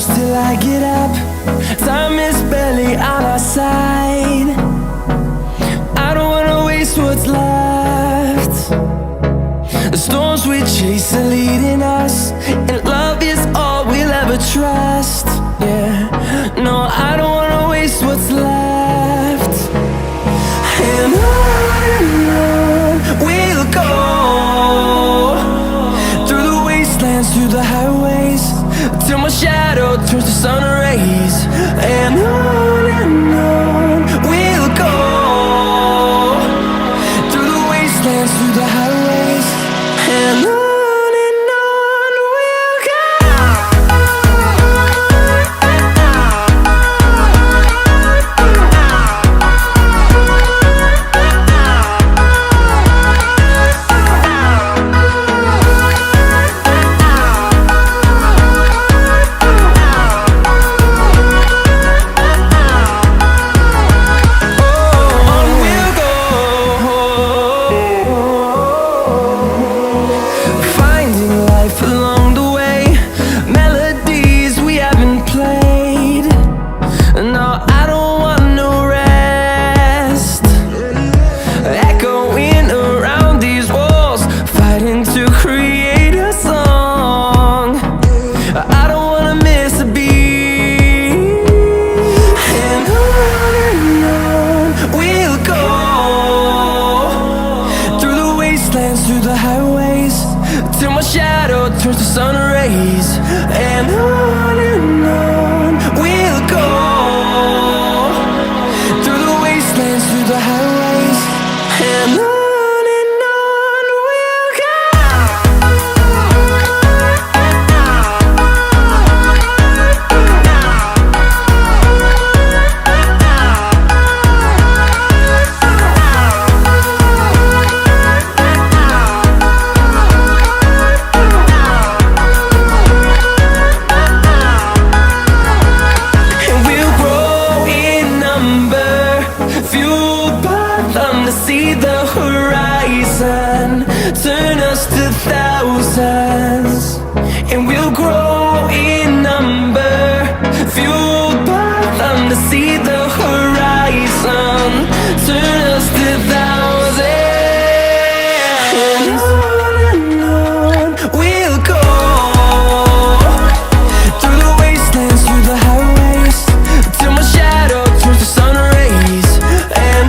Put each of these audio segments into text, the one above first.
close till I get up. Time is barely on our side. I don't wanna waste what's left. The storms we chase are leading us, and love is all we'll ever trust. Yeah, no, I don't wanna waste what's left. And on we'll go, through the wastelands, through the highways, till my shadow turns to sun rays. And on we'll go, through the wastelands, through the highways, and on we'll go. Along the way, melodies we haven't played. No, I don't want no rest. Echoing around these walls, fighting to create a song. I don't wanna miss a beat. And on we'll go, through the wastelands, through the highways, till my shadow turns to sun rays. And on we'll go, through the wastelands, through the highways, and on we'll go. See the horizon, turn us to thousands, and we'll grow in number, fueled by them to see the horizon, turn us to thousands. And on we'll go, through the wastelands, through the highways, till my shadow turns to sun rays. And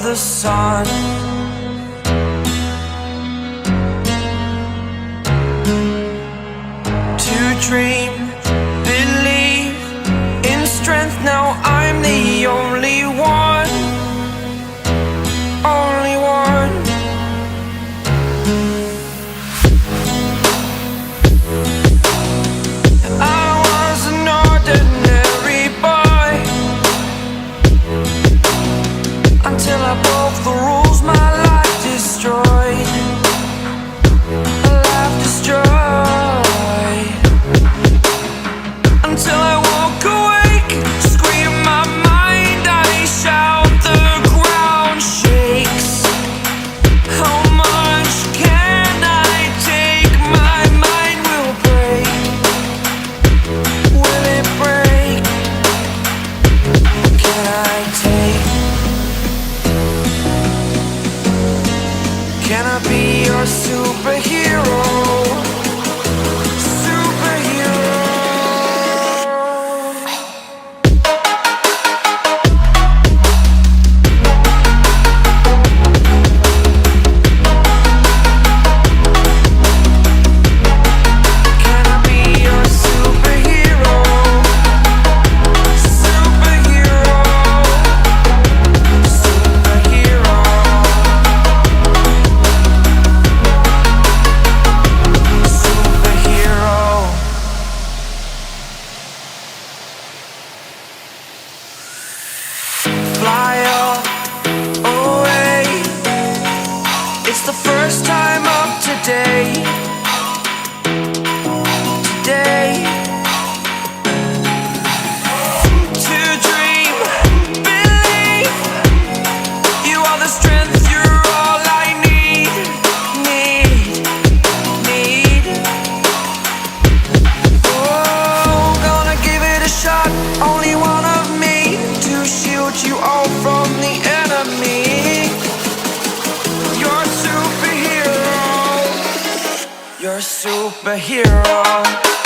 the sun. To dream, believe in strength. Now I'm the only one, only one. I was an ordinary boy until I broke the rules. My life destroyed, a life destroyed. Until I woke awake, scream my mind, I shout, the ground shakes. How much can I take? My mind will break. Will it break? Can I take? Can I be your superhero? Fly away. It's the first time of today. Today. To dream, believe. You are the strength, you're all I need. Oh, gonna give it a shot. Only one of me to shield you all from the enemy. You're a superhero. You're a superhero.